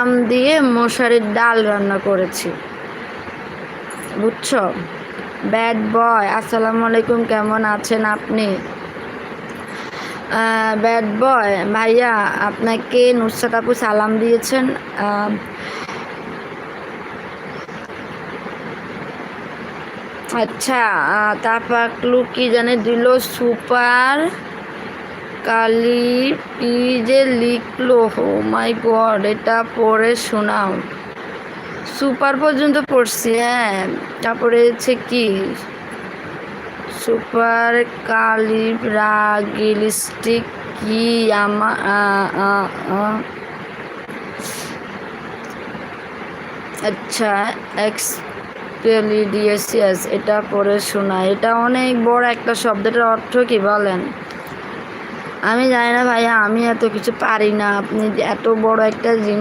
আম দিয়ে মশারির ডাল রান্না করেছি, বুঝছো? ব্যাড বয়, আসসালামু আলাইকুম, কেমন আছেন আপনি? ব্যাড বয় ভাইয়া, আপনাকে নুসরাত আপু সালাম দিয়েছেন। আচ্ছা, তাপাকলু কি জানে দিল, সুপার কালি কি যে লিখলো, ও মাই গড, এটা পড়ে শোনাও। সুপার পর্যন্ত পড়ছি, হ্যাঁ। তারপরে হচ্ছে কি সুপার কালিফ্রাগিলিস্টিক কি আমার আচ্ছা, এক্সপেলিডিয়াসিয়াস, এটা পড়ে শোনা। এটা অনেক বড় একটা শব্দটার অর্থ কি বলেন? আমি জানি না ভাইয়া, আমি এত কিছু পারি না। আপনি এত বড় একটা জিনিস